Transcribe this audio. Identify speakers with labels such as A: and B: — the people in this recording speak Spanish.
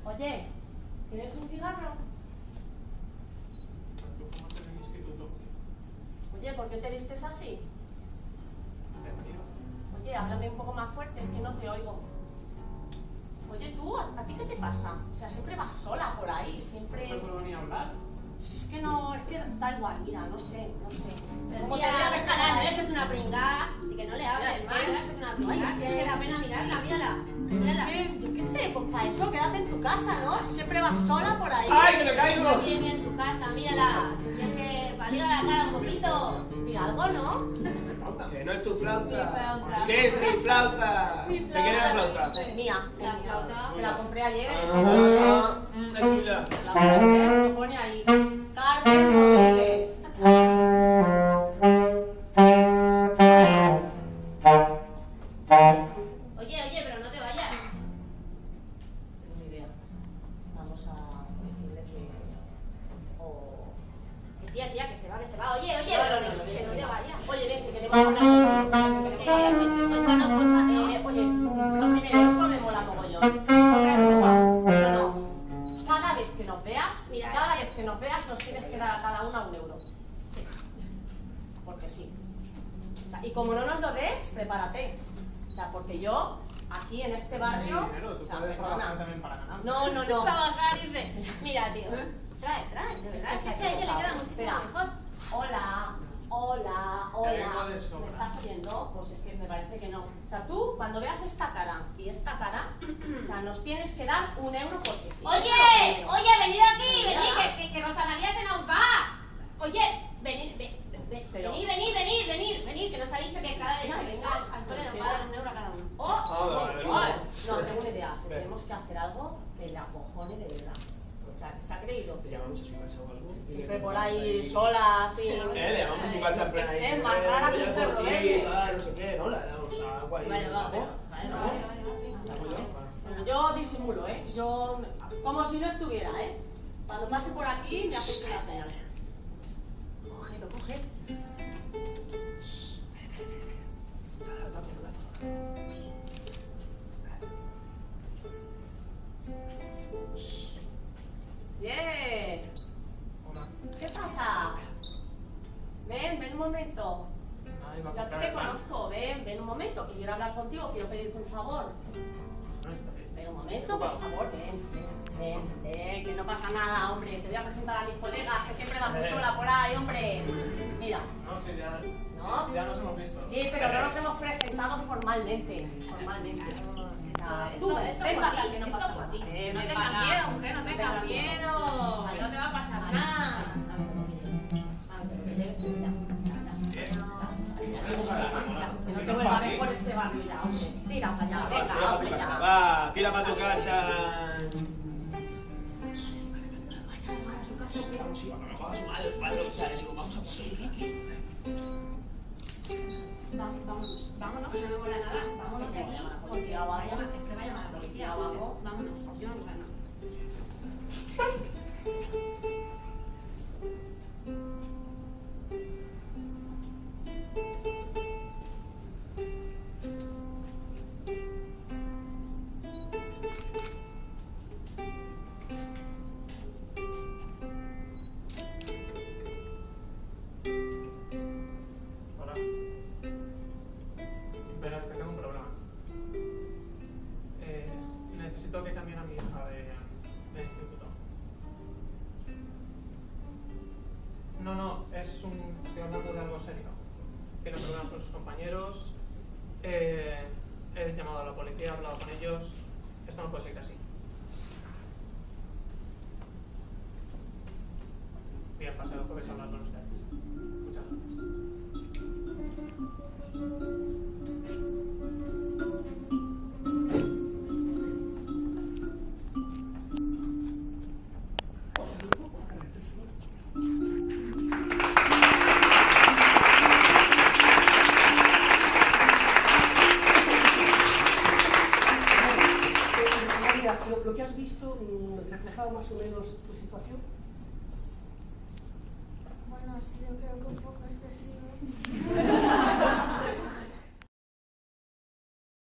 A: Oye, ¿tienes un cigarro? Oye, ¿por qué te vistes así? Oye, háblame un poco más fuerte, es que no te oigo. Oye, tú, ¿a ti qué te pasa? O sea, siempre vas sola por ahí, siempre...
B: ¿No puedo ni hablar?
A: Si es que no, es que da igual, mira, no sé.
C: Pero
A: ¿Cómo te
C: tía,
A: voy a dejar
C: déjala,
A: ahí?
C: no es que es una pringada y que no le hables
A: Ya
C: más,
A: sé.
C: que es una pringada, si es que da pena mirarla, mírala. Mírala.
A: Es que, yo qué sé, pues para eso quédate en tu casa, ¿no? Si siempre vas sola por ahí.
B: ¡Ay, que me caigo!
C: No viene en su casa, mírala. Si es que valga la cara un poquito.
A: Di algo, ¿no?
B: Que no es tu flauta.
C: Mi flauta.
B: ¿Qué es mi flauta?
C: Mi
B: ¿De quién es la flauta?
A: Es mía.
C: La flauta.
A: Me la compré ayer.
B: Es suya.
A: La compré, se pone ahí. Carmen Rodríguez.
C: Oye, pero no te vayas.
A: No tengo ni idea. Vamos a decirle que... O...
C: Tía, que se va, que se va. Oye,
A: No,
C: que no te vayas.
A: Oye, ven, que queremos hablar contigo. Que queremos hablar contigo.
C: Cuéntanos cosas, ¿no?
A: Oye, lo primero, esto me mola mogollón. Otra cosa, no. Cada vez que nos veas,
C: Mira,
A: cada vez que nos veas, nos tienes que dar a cada una 1 euro.
C: Sí.
A: Porque sí. O sea, y como no nos lo des, prepárate. O sea, porque yo, aquí en este barrio...
B: Dinero,
A: o
B: tú
A: sea,
B: puedes
A: perdona.
B: trabajar también para ganar.
A: No.
C: Trabajar, dice. Mira, tío. Trae, de verdad. Si es que a ella le queda muchísimo
A: Espera.
C: mejor.
A: Hola.
B: Te vengo de sobra.
A: ¿Me estás oyendo? Pues es que me parece que no. O sea, tú, cuando veas esta cara y esta cara, o sea, nos tienes que dar 1 euro porque sí.
C: Oye,
A: Eso es lo primero.
C: venid aquí,
A: Mira.
C: venid, que Rosa María se nos va. Oye, venid,
A: Pero-
C: venid, que nos ha dicho que cada vez que
A: Mira,
C: venga al cole nos va a dar 1 euro a cada uno.
B: Vale.
A: No, tengo una idea. Que tenemos que hacer algo que le acojone de verdad. O sea, que se ha creído.
B: ¿Te llamamos a su casa o algo?
A: Siempre por ahí sola, así.
B: Le llamamos a su casa en
A: Que
B: plan ahí.
A: sé, más rara que un
B: Voy a
A: perro
B: por ti,
A: verde.
B: tal, no sé qué, ¿no? Le damos agua ahí.
C: Vale, va,
B: ¿no?
C: vale.
B: ¿Hago yo?
A: Bueno, yo disimulo, ¿eh? Yo, como si no estuviera, ¿eh? Cuando pase por aquí, me haces una señal. Coge. Bien.
B: Hola.
A: ¿Qué pasa? Ven un momento.
B: Nadie va a
A: Yo a ti
B: comprar
A: te
B: el pan.
A: conozco, ven un momento, que quiero hablar contigo, quiero pedirte un favor.
B: No, está bien.
A: Ven un momento, por favor, ven, que no pasa nada, hombre. Te voy a presentar a mis colegas, que siempre van muy sola por ahí, hombre. Mira,
B: No, sí,
A: ¿no?
B: ya nos hemos visto.
A: Sí, pero no nos hemos presentado formalmente. O sea, tú, ven para acá, que no pasa nada. Ven,
C: No
A: ven
C: tengas
A: para acá.
C: miedo, mujer, no tengas
A: Ven,
C: miedo. Que no te va a pasar nada.
A: Que no te vuelva a ver por este barrio ya, hombre. tira para allá,
B: Va,
A: venga,
B: tira
A: hombre,
B: para tu casa.
A: ya.
B: Va, tira para tu casa.
A: Para su casa, hombre.
B: Vamos, Iván, no me jodas, madre, padre, o sea, eso, vamos a conseguir.
C: Vámonos, vámonos, que no me mola nada. Vámonos de aquí.
A: Policía o algo.
C: Es que va a llamar a la policía o algo. Vámonos, yo no gano.
B: Hola. Verás que tengo un problema. Necesito que cambien a mi hija de instituto. No, estoy hablando de algo serio. Tiene problemas con sus compañeros. He llamado a la policía, he hablado con ellos. Esto no puede seguir así. Bien, pasado el jueves a hablar con ustedes. Muchas gracias.
D: María, lo que has visto reflejaba más o menos tu situación.
E: Bueno, sí, yo creo que un poco